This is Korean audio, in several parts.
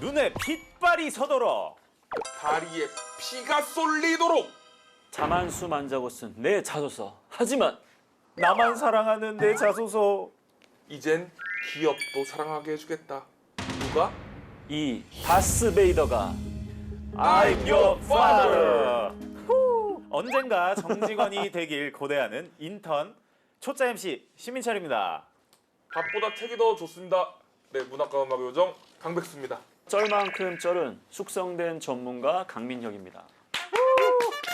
눈에 빛발이 서도록 다리에 피가 쏠리도록 자만수 만자고 쓴 내 자소서. 하지만 나만 사랑하는 내 자소서. 이젠 기업도 사랑하게 해주겠다. 누가? 이 다스베이더가 I'm your father. 후. 언젠가 정직원이 되길 고대하는 인턴 초짜 MC 신민철입니다. 밥보다 책이 더 좋습니다. 네, 문학과 음악 요정 강백수입니다. 쩔만큼 쩔은 숙성된 전문가 강민혁입니다.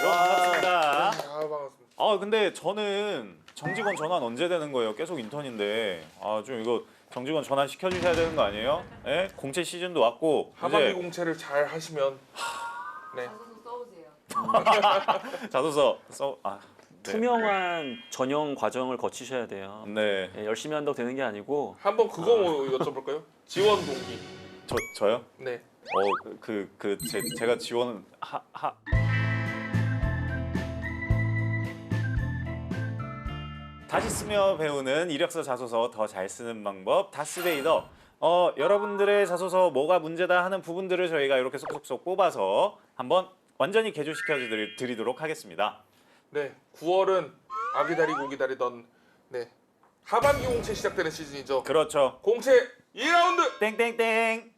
여러분 반갑습니다. 아, 반갑습니다. 근데 저는 정직원 전환 언제 되는 거예요? 계속 인턴인데 좀 이거 정직원 전환 시켜주셔야 되는 거 아니에요? 예? 공채 시즌도 왔고 하반기 이제 공채를 잘 하시면 네. 자소서 써 네. 투명한 전형 과정을 거치셔야 돼요. 네. 예, 열심히 한다고 되는 게 아니고 한번 그거 뭐 여쭤볼까요? 지원 동기. 저요? 네. 제가 지원은 다시 쓰며 배우는 이력서 자소서 더 잘 쓰는 방법 다스베이더. 여러분들의 자소서 뭐가 문제다 하는 부분들을 저희가 이렇게 쏙쏙쏙 뽑아서 한번 완전히 개조시켜 드리도록 하겠습니다. 네. 9월은 아기 기다리고 기다리던 네. 하반기 공채 시작되는 시즌이죠. 그렇죠. 공채 2라운드. 땡땡땡.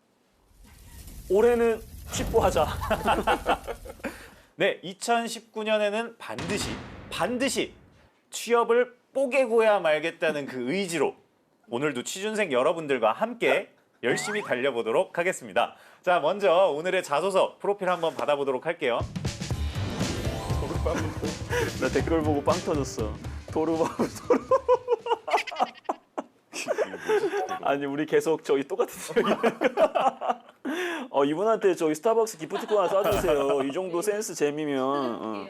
올해는 취뽀하자. 네, 2019년에는 반드시 취업을 뽀개고야 말겠다는 그 의지로 오늘도 취준생 여러분들과 함께 열심히 달려보도록 하겠습니다. 자, 먼저 오늘의 자소서 프로필 한번 받아보도록 할게요. 나 댓글 보고 빵 터졌어. 도루바브 도루. 아니 우리 계속 저기 똑같은 얘기. 이분한테 저기 스타벅스 기프티콘 하나 쏴주세요. 이 정도 센스 재미면.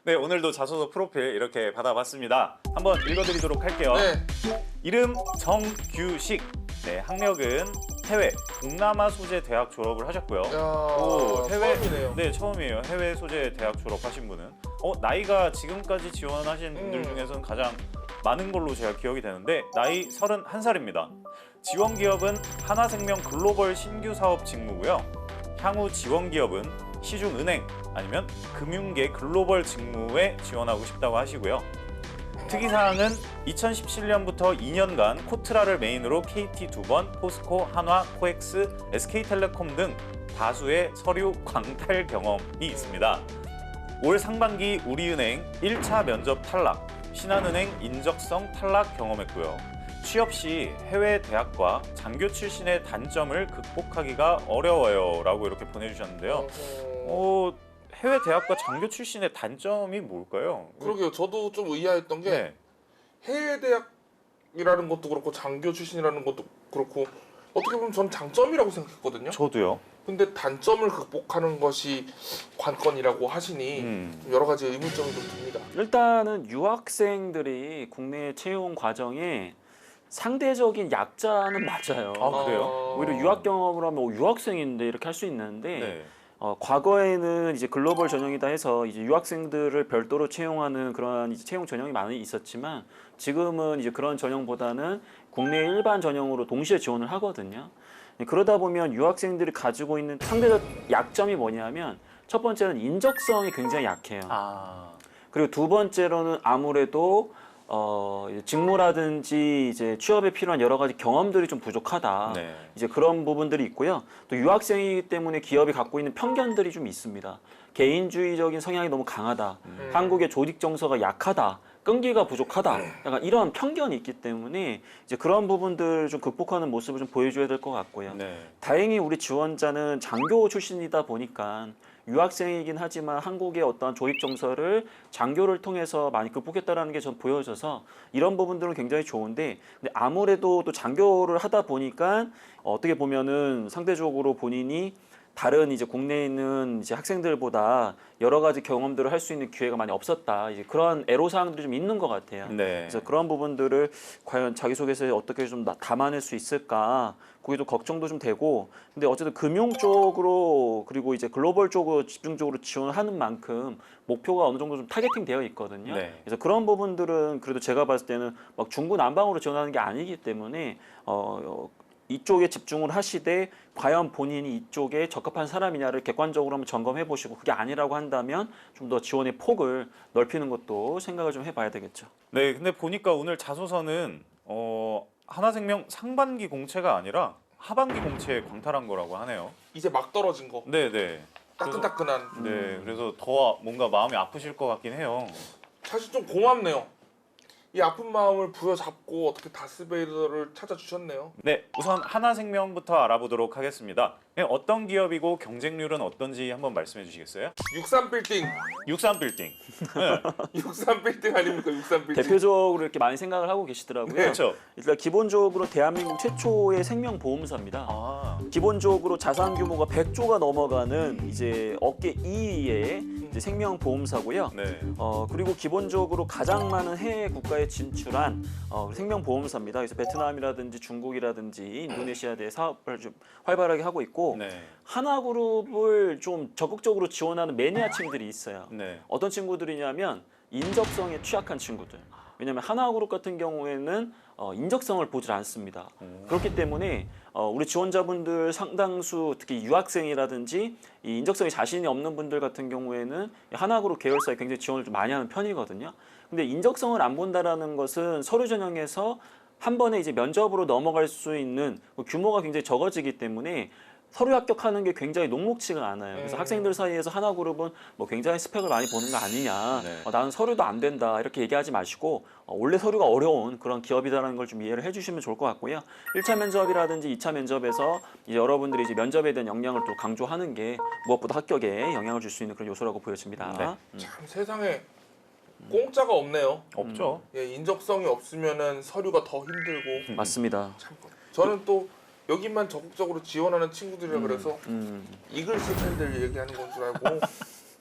네, 오늘도 자소서 프로필 이렇게 받아봤습니다. 한번 읽어드리도록 할게요. 네. 이름 정규식. 네, 학력은 해외 동남아 소재 대학 졸업을 하셨고요. 야, 처음이네요. 네, 처음이에요. 해외 소재 대학 졸업하신 분은. 나이가 지금까지 지원하신 분들 중에서는 가장 많은 걸로 제가 기억이 되는데 나이 31살입니다. 지원 기업은 하나생명 글로벌 신규 사업 직무고요. 향후 지원 기업은 시중은행 아니면 금융계 글로벌 직무에 지원하고 싶다고 하시고요. 특이사항은 2017년부터 2년간 코트라를 메인으로 KT 2번, 포스코, 한화, 코엑스, SK텔레콤 등 다수의 서류 광탈 경험이 있습니다. 올 상반기 우리은행 1차 면접 탈락, 신한은행 인적성 탈락 경험했고요. 취업 시 해외 대학과 장교 출신의 단점을 극복하기가 어려워요 라고 이렇게 보내주셨는데요. 해외 대학과 장교 출신의 단점이 뭘까요? 그러게요. 저도 좀 의아했던 게 네. 해외 대학이라는 것도 그렇고 장교 출신이라는 것도 그렇고 어떻게 보면 전 장점이라고 생각했거든요. 저도요. 근데 단점을 극복하는 것이 관건이라고 하시니 여러 가지 의문점이 좀 듭니다. 일단은 유학생들이 국내 채용 과정에 상대적인 약자는 맞아요. 아, 그래요? 오히려 유학 경험을 하면 유학생인데 이렇게 할 수 있는데 네. 과거에는 이제 글로벌 전형이다 해서 이제 유학생들을 별도로 채용하는 그런 이제 채용 전형이 많이 있었지만 지금은 이제 그런 전형보다는 국내 일반 전형으로 동시에 지원을 하거든요. 그러다 보면 유학생들이 가지고 있는 상대적 약점이 뭐냐면 첫 번째는 인적성이 굉장히 약해요. 그리고 두 번째로는 아무래도 이제 직무라든지 이제 취업에 필요한 여러 가지 경험들이 좀 부족하다. 네. 이제 그런 부분들이 있고요. 또 유학생이기 때문에 기업이 갖고 있는 편견들이 좀 있습니다. 개인주의적인 성향이 너무 강하다. 한국의 조직 정서가 약하다. 끈기가 부족하다. 약간 이런 편견이 있기 때문에 이제 그런 부분들 좀 극복하는 모습을 좀 보여줘야 될 것 같고요. 네. 다행히 우리 지원자는 장교 출신이다 보니까 유학생이긴 하지만 한국의 어떤 조직 정서를 장교를 통해서 많이 극복했다라는 게 전 보여져서 이런 부분들은 굉장히 좋은데 근데 아무래도 또 장교를 하다 보니까 어떻게 보면은 상대적으로 본인이 다른 이제 국내에 있는 이제 학생들보다 여러 가지 경험들을 할 수 있는 기회가 많이 없었다. 이제 그런 애로사항들이 좀 있는 것 같아요. 네. 그래서 그런 부분들을 과연 자기소개서에 어떻게 좀 담아낼 수 있을까? 그게 좀 걱정도 좀 되고, 근데 어쨌든 금융 쪽으로 그리고 이제 글로벌 쪽으로 집중적으로 지원하는 만큼 목표가 어느 정도 좀 타겟팅 되어 있거든요. 네. 그래서 그런 부분들은 그래도 제가 봤을 때는 막 중구난방으로 지원하는 게 아니기 때문에 이쪽에 집중을 하시되 과연 본인이 이쪽에 적합한 사람이냐를 객관적으로 한번 점검해 보시고 그게 아니라고 한다면 좀 더 지원의 폭을 넓히는 것도 생각을 좀 해봐야 되겠죠. 네, 근데 보니까 오늘 자소서는 하나생명 상반기 공채가 아니라 하반기 공채에 광탈한 거라고 하네요. 이제 막 떨어진 거. 네, 네. 따끈따끈한. 네, 그래서 더 뭔가 마음이 아프실 것 같긴 해요. 사실 좀 고맙네요. 이 아픈 마음을 부여잡고 어떻게 다스베이더를 찾아주셨네요. 네, 우선 하나생명부터 알아보도록 하겠습니다. 어떤 기업이고 경쟁률은 어떤지 한번 말씀해 주시겠어요? 63빌딩. 63빌딩. 네, 63빌딩 아닙니까? 63빌딩. 대표적으로 이렇게 많이 생각을 하고 계시더라고요. 네. 그렇죠. 일단 기본적으로 대한민국 최초의 생명보험사입니다. 아, 기본적으로 자산 규모가 100조가 넘어가는 이제 업계 2위의 이제 생명보험사고요. 네. 그리고 기본적으로 가장 많은 해외 국가에 진출한 생명보험사입니다. 그래서 베트남이라든지 중국이라든지 인도네시아에 대해 사업을 좀 활발하게 하고 있고 네. 하나그룹을 좀 적극적으로 지원하는 매니아층들이 있어요. 네. 어떤 친구들이냐면 인적성에 취약한 친구들. 왜냐하면 하나그룹 같은 경우에는 인적성을 보질 않습니다. 그렇기 때문에 우리 지원자분들 상당수 특히 유학생이라든지 이 인적성에 자신이 없는 분들 같은 경우에는 하나그룹 계열사에 굉장히 지원을 좀 많이 하는 편이거든요. 근데 인적성을 안 본다라는 것은 서류 전형에서 한 번에 이제 면접으로 넘어갈 수 있는 규모가 굉장히 적어지기 때문에 서류 합격하는 게 굉장히 녹록치가 않아요. 그래서 학생들 사이에서 하나그룹은 뭐 굉장히 스펙을 많이 보는 거 아니냐. 네. 나는 서류도 안 된다. 이렇게 얘기하지 마시고 원래 서류가 어려운 그런 기업이다라는 걸 좀 이해를 해주시면 좋을 것 같고요. 1차 면접이라든지 2차 면접에서 이제 여러분들이 이제 면접에 대한 역량을 또 강조하는 게 무엇보다 합격에 영향을 줄 수 있는 그런 요소라고 보여집니다. 네. 참 세상에 공짜가 없네요. 없죠. 예, 인적성이 없으면은 서류가 더 힘들고. 맞습니다. 참. 저는 또 여기만 적극적으로 지원하는 친구들이라 그래서 이글스 팬들 얘기하는 건 줄 알고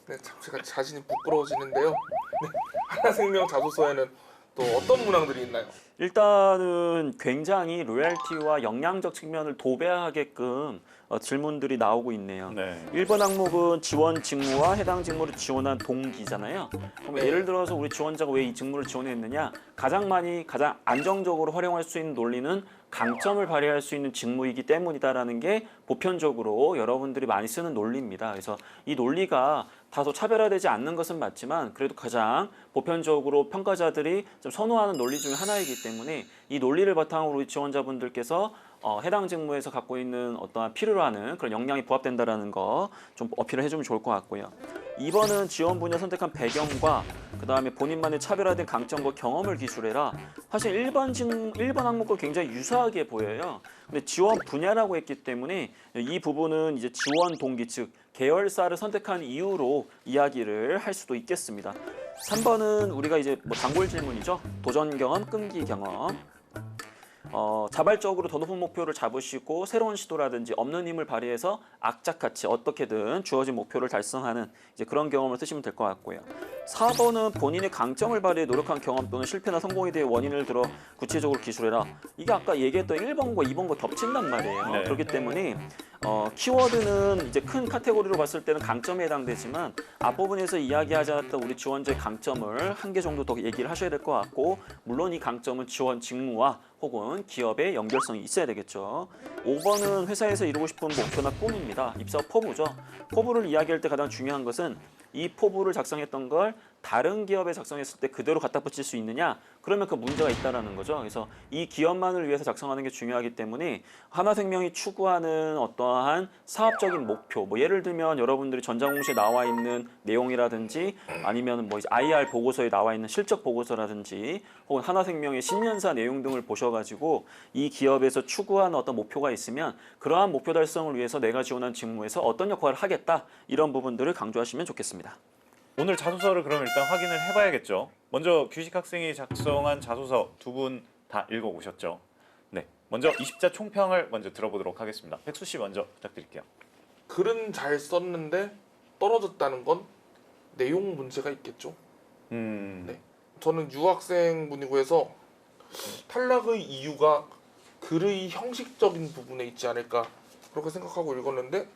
네, 참 제가 자신이 부끄러워지는데요. 네, 하나생명 자소서에는 또 어떤 문항들이 있나요? 일단은 굉장히 로열티와 역량적 측면을 도배하게끔 질문들이 나오고 있네요. 네. 1번 항목은 지원 직무와 해당 직무를 지원한 동기잖아요. 그럼 네. 예를 들어서 우리 지원자가 왜 이 직무를 지원했느냐? 가장 안정적으로 활용할 수 있는 논리는 강점을 발휘할 수 있는 직무이기 때문이다라는 게 보편적으로 여러분들이 많이 쓰는 논리입니다. 그래서 이 논리가 다소 차별화되지 않는 것은 맞지만 그래도 가장 보편적으로 평가자들이 좀 선호하는 논리 중에 하나이기 때문에 이 논리를 바탕으로 우리 지원자분들께서 해당 직무에서 갖고 있는 어떠한 필요로 하는 그런 역량이 부합된다라는 거 좀 어필을 해주면 좋을 것 같고요. 2번은 지원 분야 선택한 배경과 그 다음에 본인만의 차별화된 강점과 경험을 기술해라. 사실 1번 항목과 굉장히 유사하게 보여요. 근데 지원 분야라고 했기 때문에 이 부분은 이제 지원 동기 즉 계열사를 선택한 이유로 이야기를 할 수도 있겠습니다. 3번은 우리가 이제 뭐 단골 질문이죠. 도전 경험, 끈기 경험. 자발적으로 더 높은 목표를 잡으시고 새로운 시도라든지 없는 힘을 발휘해서 악착같이 어떻게든 주어진 목표를 달성하는 이제 그런 경험을 쓰시면 될 것 같고요. 4번은 본인의 강점을 발휘해 노력한 경험 또는 실패나 성공에 대해 원인을 들어 구체적으로 기술해라. 이게 아까 얘기했던 1번과 2번과 겹친단 말이에요. 네. 그렇기 때문에 키워드는 이제 큰 카테고리로 봤을 때는 강점에 해당되지만 앞부분에서 이야기하지 않았던 우리 지원자의 강점을 한 개 정도 더 얘기를 하셔야 될 것 같고 물론 이 강점은 지원 직무와 혹은 기업의 연결성이 있어야 되겠죠. 5번은 회사에서 이루고 싶은 목표나 꿈입니다. 입사 포부죠. 포부를 이야기할 때 가장 중요한 것은 이 포부를 작성했던 걸 다른 기업에 작성했을 때 그대로 갖다 붙일 수 있느냐? 그러면 그 문제가 있다라는 거죠. 그래서 이 기업만을 위해서 작성하는 게 중요하기 때문에 하나생명이 추구하는 어떠한 사업적인 목표, 뭐 예를 들면 여러분들이 전자공시에 나와 있는 내용이라든지 아니면 뭐 이제 IR 보고서에 나와 있는 실적 보고서라든지 혹은 하나생명의 신년사 내용 등을 보셔가지고 이 기업에서 추구하는 어떤 목표가 있으면 그러한 목표 달성을 위해서 내가 지원한 직무에서 어떤 역할을 하겠다 이런 부분들을 강조하시면 좋겠습니다. 오늘 자소서를 그럼 일단 확인을 해봐야겠죠. 먼저 규식 학생이 작성한 자소서 두 분 다 읽어보셨죠? 네, 먼저 20자 총평을 먼저 들어보도록 하겠습니다. 백수 씨 먼저 부탁드릴게요. 글은 잘 썼는데 떨어졌다는 건 내용 문제가 있겠죠. 네. 저는 유학생분이고 해서 탈락의 이유가 글의 형식적인 부분에 있지 않을까 그렇게 생각하고 읽었는데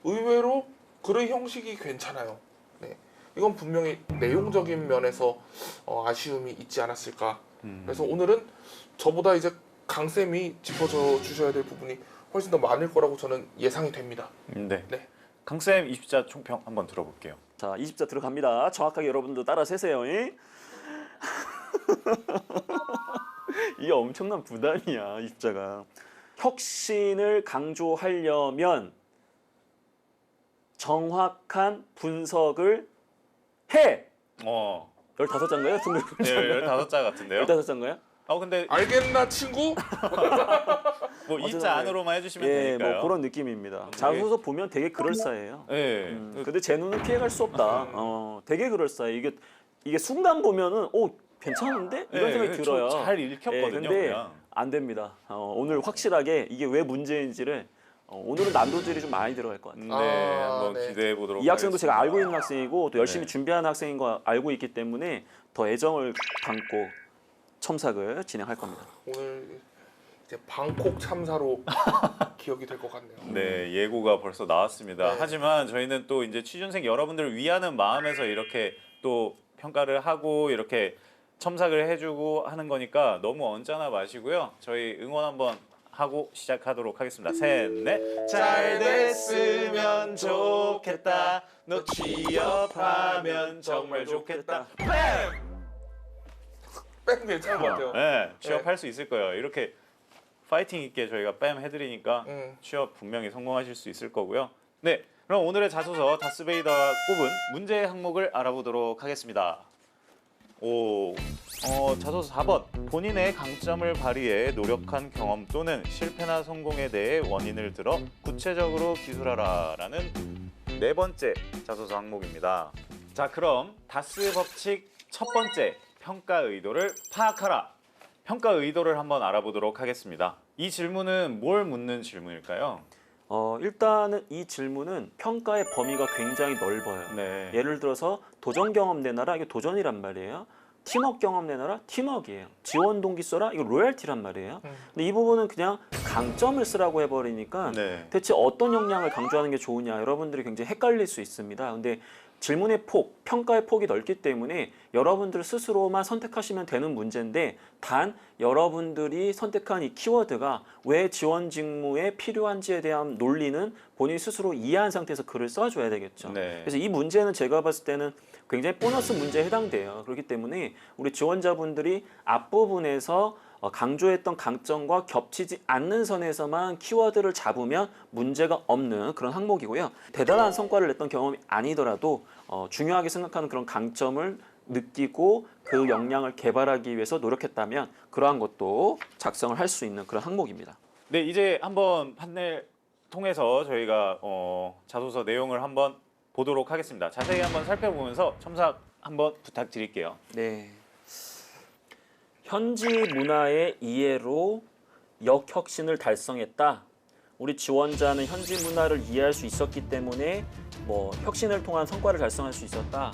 의외로 글의 형식이 괜찮아요. 네. 이건 분명히 내용적인 면에서 아쉬움이 있지 않았을까. 그래서 오늘은 저보다 이제 강 쌤이 짚어줘 주셔야 될 부분이 훨씬 더 많을 거라고 저는 예상이 됩니다. 네. 네. 강쌤 20자 총평 한번 들어볼게요. 자, 20자 들어갑니다. 정확하게 여러분도 따라 세세요. 이? 이게 엄청난 부담이야, 20자가. 혁신을 강조하려면 정확한 분석을 해. 15자인가요? 네, 15자 같은데요. 15자인가요? 근데 알겠나 친구? 뭐 2자 어쨌든 안으로만 해주시면 예, 되니까요. 뭐 그런 느낌입니다. 되게- 자소서 보면 되게 그럴싸해요. 네. 근데 제 눈은 피해갈 수 없다. 되게 그럴싸해. 이게 순간 보면은 괜찮은데? 이런 생각이 들어요. 잘 읽혔거든요. 근데 그냥. 안 됩니다. 오늘 확실하게 이게 왜 문제인지를 오늘은 난도질이 좀 많이 들어갈 것 같아요. 네, 한번 네. 기대해 보도록. 이 학생도 제가 하겠습니다. 알고 있는 학생이고 또 열심히 네. 준비하는 학생인 거 알고 있기 때문에 더 애정을 담고 첨삭을 진행할 겁니다. 오늘 이제 방콕 참사로 기억이 될 것 같네요. 네, 예고가 벌써 나왔습니다. 네. 하지만 저희는 또 이제 취준생 여러분들을 위하는 마음에서 이렇게 또 평가를 하고 이렇게 첨삭을 해주고 하는 거니까 너무 언짢아 마시고요. 저희 응원 한번 하고 시작하도록 하겠습니다. 셋, 넷. 잘 됐으면 좋겠다. 너 취업하면 정말 좋겠다. 뺨 괜찮은 것 같아요. 네, 취업할 수 있을 거예요. 이렇게 파이팅 있게 저희가 뺨 해드리니까 취업 분명히 성공하실 수 있을 거고요. 네, 그럼 오늘의 자소서 다스베이더가 꼽은 문제 항목을 알아보도록 하겠습니다. 자소서 4번. 본인의 강점을 발휘해 노력한 경험 또는 실패나 성공에 대해 원인을 들어 구체적으로 기술하라라는 네 번째 자소서 항목입니다. 자, 그럼 다스 법칙 첫 번째, 평가 의도를 파악하라. 평가 의도를 한번 알아보도록 하겠습니다. 이 질문은 뭘 묻는 질문일까요? 일단은 이 질문은 평가의 범위가 굉장히 넓어요. 네. 예를 들어서 도전 경험 내놔라, 이게 도전이란 말이에요. 팀워크 경험 내놔라, 팀워크예요. 지원 동기 써라, 이거 로열티란 말이에요. 근데 이 부분은 그냥 강점을 쓰라고 해버리니까 네. 대체 어떤 역량을 강조하는 게 좋으냐, 여러분들이 굉장히 헷갈릴 수 있습니다. 근데 질문의 폭, 평가의 폭이 넓기 때문에 여러분들 스스로만 선택하시면 되는 문제인데, 단 여러분들이 선택한 이 키워드가 왜 지원 직무에 필요한지에 대한 논리는 본인 스스로 이해한 상태에서 글을 써줘야 되겠죠. 네. 그래서 이 문제는 제가 봤을 때는 굉장히 보너스 문제에 해당돼요. 그렇기 때문에 우리 지원자분들이 앞부분에서 강조했던 강점과 겹치지 않는 선에서만 키워드를 잡으면 문제가 없는 그런 항목이고요. 대단한 성과를 냈던 경험이 아니더라도 중요하게 생각하는 그런 강점을 느끼고 그 역량을 개발하기 위해서 노력했다면 그러한 것도 작성을 할 수 있는 그런 항목입니다. 네, 이제 한번 판넬 통해서 저희가 자소서 내용을 한번 보도록 하겠습니다. 자세히 한번 살펴보면서 첨삭 한번 부탁드릴게요. 네. 현지 문화의 이해로 역혁신을 달성했다. 우리 지원자는 현지 문화를 이해할 수 있었기 때문에 혁신을 통한 성과를 달성할 수 있었다.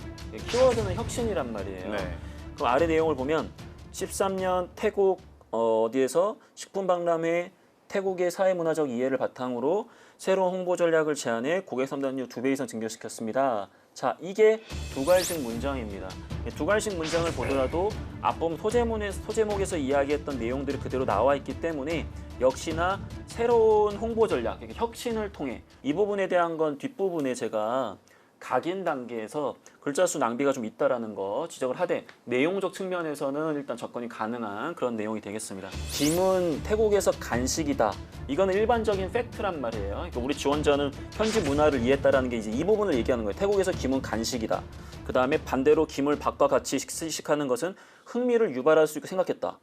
키워드는 혁신이란 말이에요. 네. 그럼 아래 내용을 보면 13년 태국 어디에서 식품박람회 태국의 사회문화적 이해를 바탕으로 새로운 홍보 전략을 제안해 고객 상담률 2배 이상 증가시켰습니다. 자, 이게 두 갈식 문장입니다. 두 갈식 문장을 보더라도 앞부분 소제목에서 이야기했던 내용들이 그대로 나와 있기 때문에 역시나 새로운 홍보 전략, 혁신을 통해 이 부분에 대한 건 뒷부분에 제가 각인 단계에서 글자 수 낭비가 좀 있다라는 거 지적을 하되 내용적 측면에서는 일단 접근이 가능한 그런 내용이 되겠습니다. 김은 태국에서 간식이다. 이거는 일반적인 팩트란 말이에요. 그러니까 우리 지원자는 현지 문화를 이해했다라는 게 이제 이 부분을 얘기하는 거예요. 태국에서 김은 간식이다. 그 다음에 반대로 김을 밥과 같이 식식하는 것은 흥미를 유발할 수 있고 생각했다.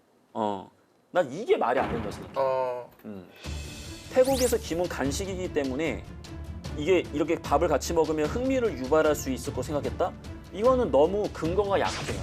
난 이게 말이 안 된다 생각해. 태국에서 김은 간식이기 때문에 이게 이렇게 밥을 같이 먹으면 흥미를 유발할 수 있을 거 생각했다? 이거는 너무 근거가 약해요.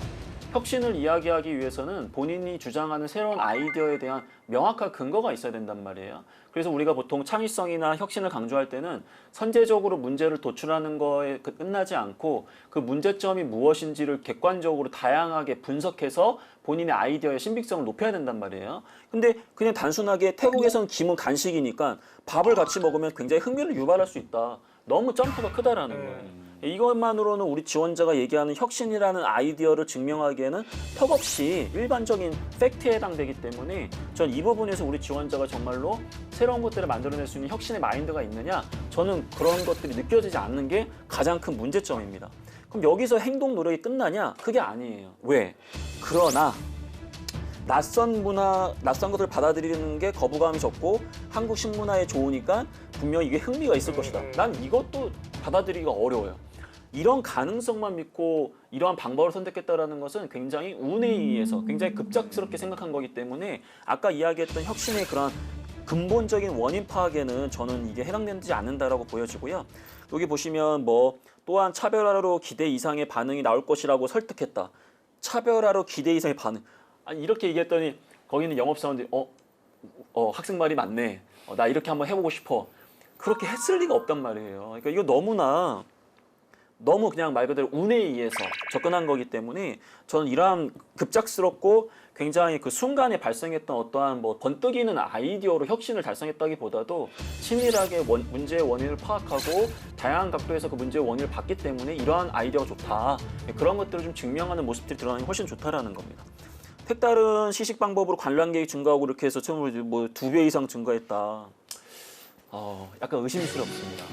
혁신을 이야기하기 위해서는 본인이 주장하는 새로운 아이디어에 대한 명확한 근거가 있어야 된단 말이에요. 그래서 우리가 보통 창의성이나 혁신을 강조할 때는 선제적으로 문제를 도출하는 거에 끝나지 않고 그 문제점이 무엇인지를 객관적으로 다양하게 분석해서 본인의 아이디어의 신빙성을 높여야 된단 말이에요. 근데 그냥 단순하게 태국에선 김은 간식이니까 밥을 같이 먹으면 굉장히 흥미를 유발할 수 있다. 너무 점프가 크다라는 거예요. 이것만으로는 우리 지원자가 얘기하는 혁신이라는 아이디어를 증명하기에는 턱없이 일반적인 팩트에 해당되기 때문에 전 이 부분에서 우리 지원자가 정말로 새로운 것들을 만들어낼 수 있는 혁신의 마인드가 있느냐, 저는 그런 것들이 느껴지지 않는 게 가장 큰 문제점입니다. 그럼 여기서 행동 노력이 끝나냐? 그게 아니에요. 왜? 그러나 낯선 문화, 낯선 것을 받아들이는 게 거부감이 적고 한국 식문화에 좋으니까 분명히 이게 흥미가 있을 것이다. 난 이것도 받아들이기가 어려워요. 이런 가능성만 믿고 이러한 방법을 선택했다는 것은 굉장히 운에 의해서 굉장히 급작스럽게 생각한 거기 때문에 아까 이야기했던 혁신의 그런 근본적인 원인 파악에는 저는 이게 해당되지 않는다라고 보여지고요. 여기 보시면 뭐 또한 차별화로 기대 이상의 반응이 나올 것이라고 설득했다. 차별화로 기대 이상의 반응. 아니 이렇게 얘기했더니 거기는 영업사원들이 학생 말이 맞네. 나 이렇게 한번 해보고 싶어. 그렇게 했을 리가 없단 말이에요. 그러니까 이거 너무 그냥 말 그대로 운에 의해서 접근한 거기 때문에 저는 이러한 급작스럽고 굉장히 그 순간에 발생했던 어떠한 뭐 번뜩이는 아이디어로 혁신을 달성했다기보다도 친밀하게 문제의 원인을 파악하고 다양한 각도에서 그 문제의 원인을 봤기 때문에 이러한 아이디어가 좋다. 그런 것들을 좀 증명하는 모습들이 드러나는 게 훨씬 좋다라는 겁니다. 색다른 시식 방법으로 관람객이 증가하고 이렇게 해서 처음으로 뭐 2배 이상 증가했다. 약간 의심스럽습니다.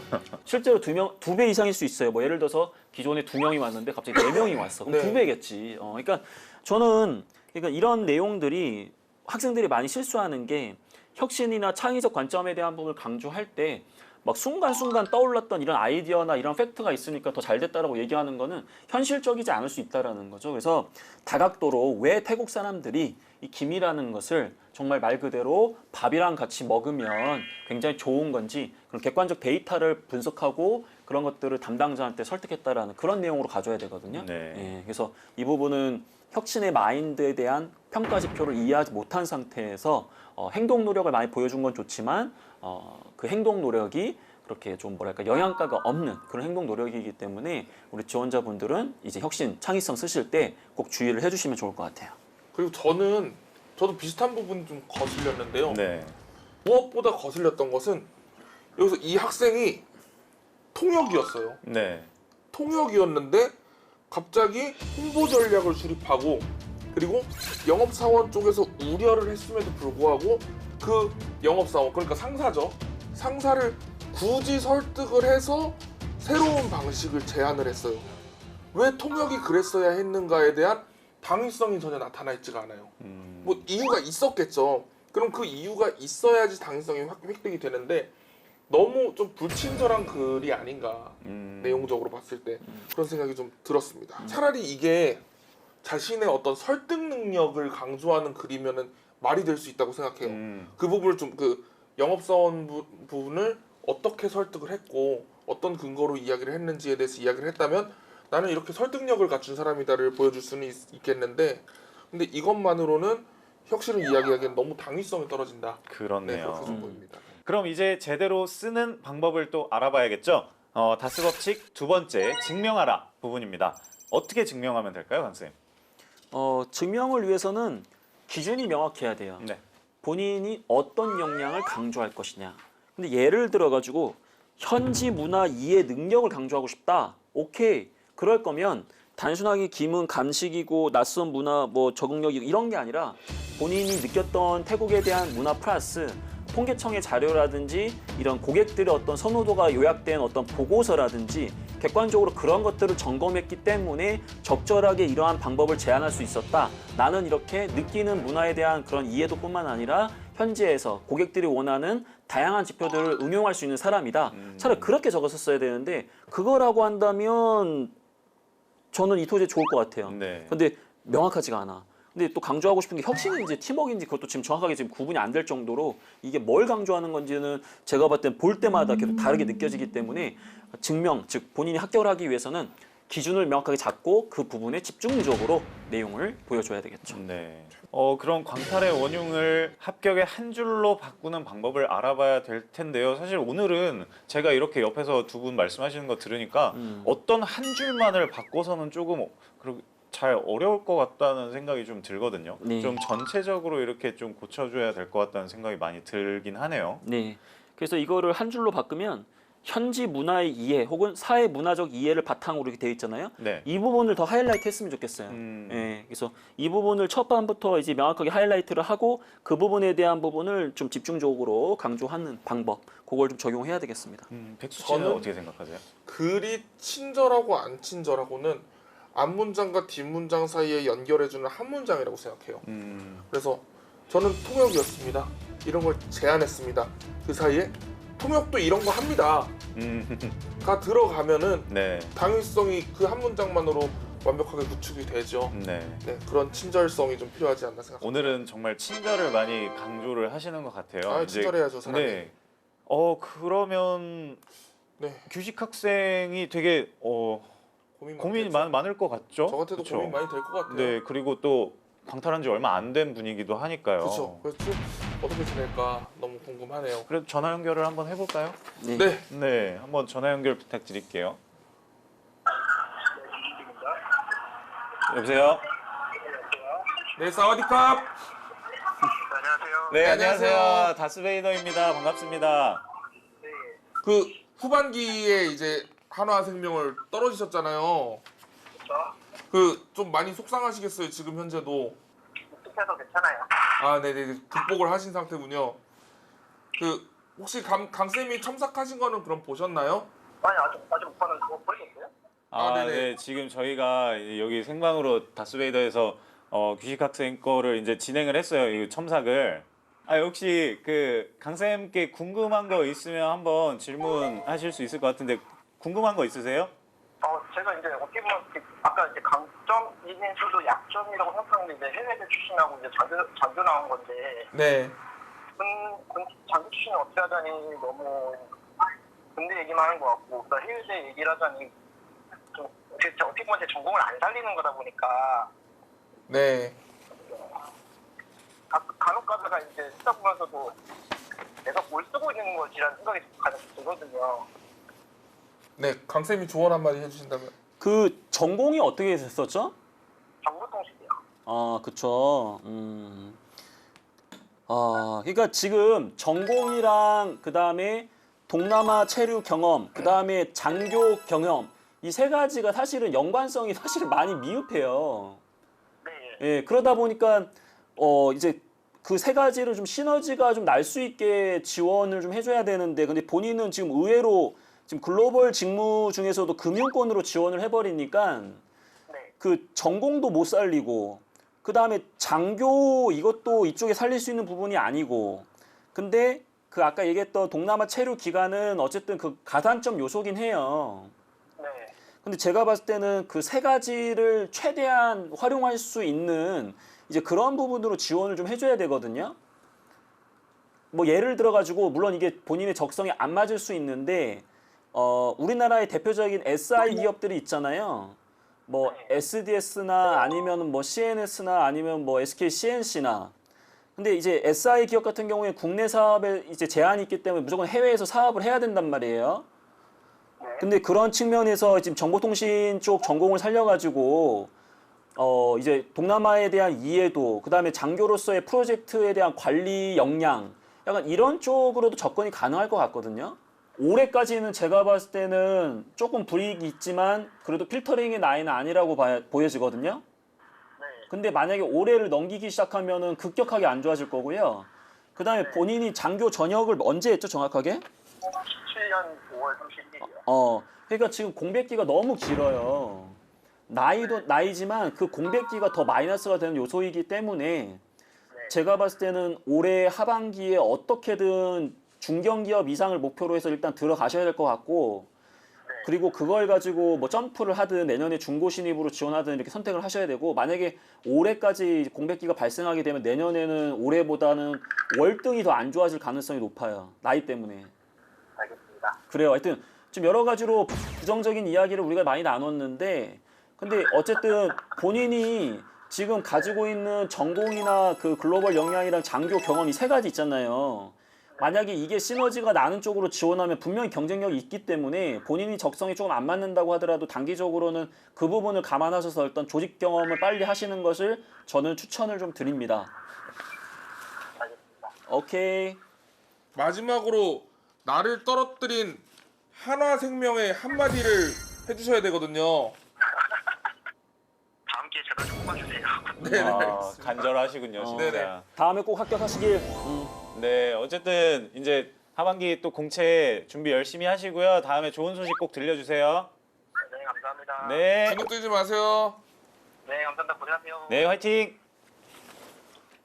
실제로 2배 이상일 수 있어요. 뭐 예를 들어서 기존에 2명이 왔는데 갑자기 4명이 왔어. 그럼 네. 2배겠지. 그러니까 저는 이런 내용들이 학생들이 많이 실수하는 게 혁신이나 창의적 관점에 대한 부분을 강조할 때 막 순간순간 떠올랐던 이런 아이디어나 이런 팩트가 있으니까 더 잘 됐다라고 얘기하는 거는 현실적이지 않을 수 있다라는 거죠. 그래서 다각도로 왜 태국 사람들이 이 김이라는 것을 정말 말 그대로 밥이랑 같이 먹으면 굉장히 좋은 건지 그런 객관적 데이터를 분석하고 그런 것들을 담당자한테 설득했다라는 그런 내용으로 가져야 되거든요. 네. 예, 그래서 이 부분은 혁신의 마인드에 대한 평가 지표를 이해하지 못한 상태에서 행동 노력을 많이 보여준 건 좋지만 그 행동 노력이 그렇게 좀 뭐랄까 영양가가 없는 그런 행동 노력이기 때문에 우리 지원자분들은 이제 혁신, 창의성 쓰실 때 꼭 주의를 해주시면 좋을 것 같아요. 그리고 저도 비슷한 부분 좀 거슬렸는데요. 네. 무엇보다 거슬렸던 것은 여기서 이 학생이 통역이었어요. 네. 통역이었는데 갑자기 홍보 전략을 수립하고 그리고 영업사원 쪽에서 우려를 했음에도 불구하고 그 영업사원, 그러니까 상사죠. 상사를 굳이 설득을 해서 새로운 방식을 제안을 했어요. 왜 통역이 그랬어야 했는가에 대한 당위성이 전혀 나타나 있지가 않아요. 뭐 이유가 있었겠죠. 그럼 그 이유가 있어야지 당위성이 획득이 되는데 너무 좀 불친절한 글이 아닌가 내용적으로 봤을 때 그런 생각이 좀 들었습니다. 차라리 이게 자신의 어떤 설득 능력을 강조하는 글이면은 말이 될 수 있다고 생각해요. 그 부분을 좀 그 영업사원 부분을 어떻게 설득을 했고 어떤 근거로 이야기를 했는지에 대해서 이야기를 했다면 나는 이렇게 설득력을 갖춘 사람이다를 보여줄 수는 있겠는데 근데 이것만으로는 혁신을 이야기하기엔 너무 당위성이 떨어진다. 네, 그렇네요. 그렇게 좀 보입니다. 그럼 이제 제대로 쓰는 방법을 또 알아봐야겠죠? 다스 법칙 두 번째, 증명하라 부분입니다. 어떻게 증명하면 될까요, 강쌤? 증명을 위해서는 기준이 명확해야 돼요. 네. 본인이 어떤 역량을 강조할 것이냐. 근데 예를 들어가지고 현지 문화 이해 능력을 강조하고 싶다. 오케이. 그럴 거면 단순하게 김은 간식이고 낯선 문화 뭐 적응력이고 이런 게 아니라 본인이 느꼈던 태국에 대한 문화 플러스 통계청의 자료라든지 이런 고객들의 어떤 선호도가 요약된 어떤 보고서라든지 객관적으로 그런 것들을 점검했기 때문에 적절하게 이러한 방법을 제안할 수 있었다. 나는 이렇게 느끼는 문화에 대한 그런 이해도뿐만 아니라 현지에서 고객들이 원하는 다양한 지표들을 응용할 수 있는 사람이다. 차라리 그렇게 적었었어야 되는데 그거라고 한다면 저는 이 토지 좋을 것 같아요. 네. 근데 명확하지가 않아. 근데 또 강조하고 싶은 게 혁신인지 팀워크인지 그것도 지금 정확하게 지금 구분이 안 될 정도로 이게 뭘 강조하는 건지는 제가 봤을 땐 볼 때마다 계속 다르게 느껴지기 때문에 증명, 즉 본인이 합격을 하기 위해서는 기준을 명확하게 잡고 그 부분에 집중적으로 내용을 보여줘야 되겠죠. 네. 그럼 광탈의 원흉을 합격의 한 줄로 바꾸는 방법을 알아봐야 될 텐데요. 사실 오늘은 제가 이렇게 옆에서 두 분 말씀하시는 거 들으니까 어떤 한 줄만을 바꿔서는 조금 잘 어려울 것 같다는 생각이 좀 들거든요. 네. 좀 전체적으로 이렇게 좀 고쳐줘야 될 것 같다는 생각이 많이 들긴 하네요. 네. 그래서 이거를 한 줄로 바꾸면 현지 문화의 이해 혹은 사회 문화적 이해를 바탕으로 이렇게 되어 있잖아요. 네. 이 부분을 더 하이라이트 했으면 좋겠어요. 예, 그래서 이 부분을 첫 반부터 이제 명확하게 하이라이트를 하고 그 부분에 대한 부분을 좀 집중적으로 강조하는 방법, 그걸 좀 적용해야 되겠습니다. 백수 씨는 저는- 어떻게 생각하세요? 글이 친절하고 안 친절하고는 앞문장과 뒷문장 사이에 연결해주는 한 문장이라고 생각해요. 그래서 저는 통역이었습니다. 이런 걸 제안했습니다. 그 사이에 통역도 이런 거 합니다. 가 들어가면은 네. 당위성이 그 한 문장만으로 완벽하게 구축이 되죠. 네. 네, 그런 친절성이 좀 필요하지 않나 생각합니다. 오늘은 정말 친절을 많이 강조를 하시는 것 같아요. 아, 이제- 친절해야죠, 사람이. 네. 그러면 네, 규식 학생이 되게 고민이 많겠죠. 많을 것 같죠? 저 같아도 그쵸? 고민 많이 될 것 같아요. 네, 그리고 또 방탈한 지 얼마 안 된 분이기도 하니까요. 그렇죠. 그래서 좀 어떻게 지낼까 너무 궁금하네요. 그래도 전화 연결을 한번 해볼까요? 네. 네, 네, 한번 전화 연결 부탁드릴게요. 여보세요? 네, 사와디캅. 안녕하세요. 네, 네, 안녕하세요. 안녕하세요. 다스베이더입니다. 반갑습니다. 그 후반기에 이제 한화생명을 떨어지셨잖아요. 그렇죠. 그 좀 많이 속상하시겠어요, 지금 현재도. 익숙해서 괜찮아요. 아, 네네, 극복을 하신 상태군요. 그 혹시 강쌤이 첨삭하신 거는 그럼 보셨나요? 아니 아직 못 봤는데 그거 보이겠어요? 아, 네네. 네, 지금 저희가 이제 여기 생방으로 다스베이더에서 규식 학생 거를 이제 진행을 했어요. 이 첨삭을. 혹시 그 강쌤께 궁금한 거 있으면 한번 질문하실 수 있을 것 같은데 궁금한 거 있으세요? 제가 이제 어떻게 보면 아까 이제 강점인 수도 약점이라고 생각하는데 이제 해외대 출신하고 이제 장교 나온 건데 네. 장교 출신이 어떻게 하자니 너무 군대 얘기만 하는 것 같고 그다음 해외대 얘기를 하자니 좀 어떻게 보면 제 전공을 안 살리는 거다 보니까 네. 간혹 가다가 이제 쓰다 보면서도 내가 뭘 쓰고 있는 거지라는 생각이 가끔 들거든요. 네, 강쌤이 조언 한마디 해주신다면. 그 전공이 어떻게 됐었죠? 정보통신이요. 아, 그쵸. 그러니까 지금 전공이랑 그 다음에 동남아 체류 경험, 그 다음에 장교 경험 이 세 가지가 사실은 연관성이 사실은 많이 미흡해요. 네. 예, 그러다 보니까 이제 그 세 가지를 좀 시너지가 좀 날 수 있게 지원을 좀 해줘야 되는데, 근데 본인은 지금 의외로 지금 글로벌 직무 중에서도 금융권으로 지원을 해버리니까 네. 그 전공도 못 살리고, 그 다음에 장교 이것도 이쪽에 살릴 수 있는 부분이 아니고, 근데 그 아까 얘기했던 동남아 체류 기간은 어쨌든 그 가산점 요소긴 해요. 네. 근데 제가 봤을 때는 그 세 가지를 최대한 활용할 수 있는 이제 그런 부분으로 지원을 좀 해줘야 되거든요. 뭐 예를 들어가지고 물론 이게 본인의 적성에 안 맞을 수 있는데 우리나라의 대표적인 SI 기업들이 있잖아요. 뭐 SDS나 아니면 뭐 CNS나 아니면 뭐 SK CNC나. 근데 이제 SI 기업 같은 경우에 국내 사업에 이제 제한이 있기 때문에 무조건 해외에서 사업을 해야 된단 말이에요. 근데 그런 측면에서 지금 정보통신 쪽 전공을 살려가지고 이제 동남아에 대한 이해도, 그 다음에 장교로서의 프로젝트에 대한 관리 역량, 약간 이런 쪽으로도 접근이 가능할 것 같거든요. 올해까지는 제가 봤을 때는 조금 불이익이 있지만 그래도 필터링의 나이는 아니라고 보여지거든요. 근데 만약에 올해를 넘기기 시작하면은 급격하게 안 좋아질 거고요. 그 다음에 본인이 장교 전역을 언제 했죠, 정확하게? 17년 5월 31일이요. 그러니까 지금 공백기가 너무 길어요. 나이도 나이지만 그 공백기가 더 마이너스가 되는 요소이기 때문에 제가 봤을 때는 올해 하반기에 어떻게든 중견기업 이상을 목표로 해서 일단 들어가셔야 될 것 같고, 그리고 그걸 가지고 뭐 점프를 하든 내년에 중고 신입으로 지원하든 이렇게 선택을 하셔야 되고, 만약에 올해까지 공백기가 발생하게 되면 내년에는 올해보다는 월등히 더 안 좋아질 가능성이 높아요. 나이 때문에. 알겠습니다. 그래요. 하여튼 좀 여러 가지로 부정적인 이야기를 우리가 많이 나눴는데, 근데 어쨌든 본인이 지금 가지고 있는 전공이나 그 글로벌 역량이랑 장교 경험이 세 가지 있잖아요. 만약에 이게 시너지가 나는 쪽으로 지원하면 분명히 경쟁력이 있기 때문에 본인이 적성이 조금 안 맞는다고 하더라도 단기적으로는 그 부분을 감안하셔서 일단 조직 경험을 빨리 하시는 것을 저는 추천을 좀 드립니다. 알겠습니다. 오케이. 마지막으로 나를 떨어뜨린 한화생명의 한마디를 해주셔야 되거든요. 다음 기회에 제발 좀 뽑아주세요. 네, 아, 간절하시군요, 진짜. 네네. 다음에 꼭 합격하시길. 네, 어쨌든 이제 하반기 또 공채 준비 열심히 하시고요. 다음에 좋은 소식 꼭 들려주세요. 네, 감사합니다. 네, 주눅 들지 마세요. 네, 감사합니다. 고생하세요. 네, 화이팅!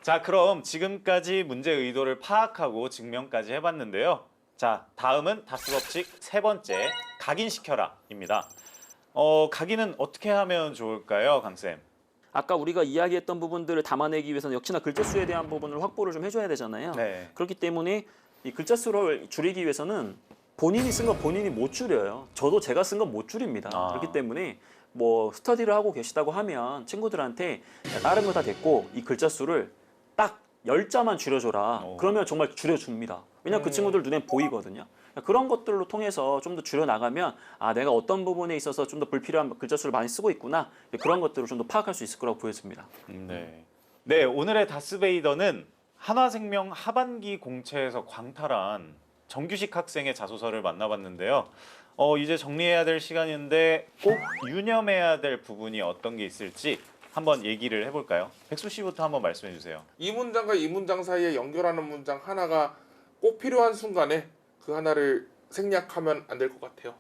자, 그럼 지금까지 문제 의도를 파악하고 증명까지 해봤는데요. 자, 다음은 다스법칙 세 번째, 각인시켜라입니다. 각인은 어떻게 하면 좋을까요, 강쌤? 아까 우리가 이야기했던 부분들을 담아내기 위해서는 역시나 글자 수에 대한 부분을 확보를 좀 해줘야 되잖아요. 네. 그렇기 때문에 이 글자 수를 줄이기 위해서는 본인이 쓴 건 본인이 못 줄여요. 저도 제가 쓴 건 못 줄입니다. 아. 그렇기 때문에 뭐 스터디를 하고 계시다고 하면 친구들한테 야, 다른 거 다 됐고 이 글자 수를 딱 10자만 줄여줘라. 오. 그러면 정말 줄여줍니다. 왜냐면 그 친구들 눈에 보이거든요. 그런 것들로 통해서 좀 더 줄여나가면 아 내가 어떤 부분에 있어서 좀 더 불필요한 글자 수를 많이 쓰고 있구나. 그런 것들을 좀 더 파악할 수 있을 거라고 보여집니다. 네. 네, 오늘의 다스베이더는 한화생명 하반기 공채에서 광탈한 정규식 학생의 자소서를 만나봤는데요. 이제 정리해야 될 시간인데 꼭 유념해야 될 부분이 어떤 게 있을지 한번 얘기를 해볼까요? 백수 씨부터 한번 말씀해 주세요. 이 문장과 이 문장 사이에 연결하는 문장 하나가 꼭 필요한 순간에 그 하나를 생략하면 안 될 것 같아요.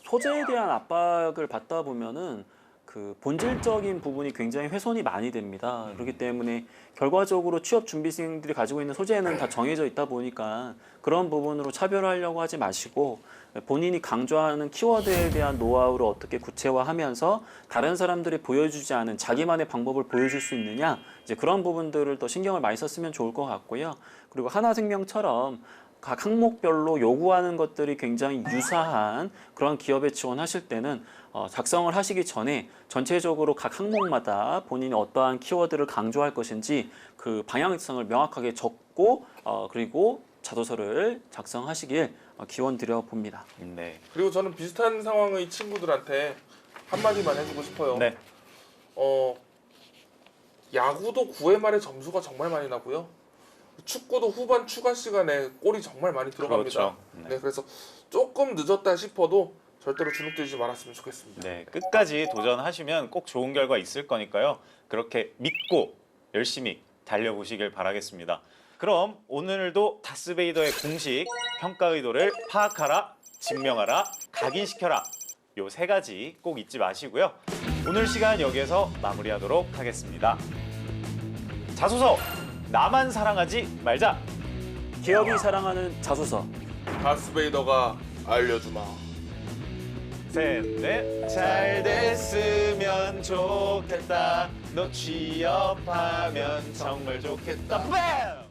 소재에 대한 압박을 받다 보면은 그 본질적인 부분이 굉장히 훼손이 많이 됩니다. 그렇기 때문에 결과적으로 취업 준비생들이 가지고 있는 소재는 다 정해져 있다 보니까 그런 부분으로 차별하려고 하지 마시고 본인이 강조하는 키워드에 대한 노하우를 어떻게 구체화하면서 다른 사람들이 보여주지 않은 자기만의 방법을 보여줄 수 있느냐 이제 그런 부분들을 더 신경을 많이 썼으면 좋을 것 같고요. 그리고 한화생명처럼 각 항목별로 요구하는 것들이 굉장히 유사한 그런 기업에 지원하실 때는 작성을 하시기 전에 전체적으로 각 항목마다 본인이 어떠한 키워드를 강조할 것인지 그 방향성을 명확하게 적고 그리고 자소서를 작성하시길 기원드려 봅니다. 네. 그리고 저는 비슷한 상황의 친구들한테 한마디만 해주고 싶어요. 네. 야구도 9회 말에 점수가 정말 많이 나고요. 축구도 후반 추가 시간에 골이 정말 많이 들어갑니다. 그렇죠. 네, 그래서 조금 늦었다 싶어도 절대로 주눅들지 말았으면 좋겠습니다. 네, 끝까지 도전하시면 꼭 좋은 결과 있을 거니까요. 그렇게 믿고 열심히 달려보시길 바라겠습니다. 그럼 오늘도 다스베이더의 공식 평가 의도를 파악하라, 증명하라, 각인시켜라 요 세 가지 꼭 잊지 마시고요. 오늘 시간 여기에서 마무리하도록 하겠습니다. 자소서 나만 사랑하지 말자. 기업이 사랑하는 자소서. 다스베이더가 알려주마. 셋, 넷. 잘 됐으면 좋겠다. 너 취업하면 정말 좋겠다. 뱀!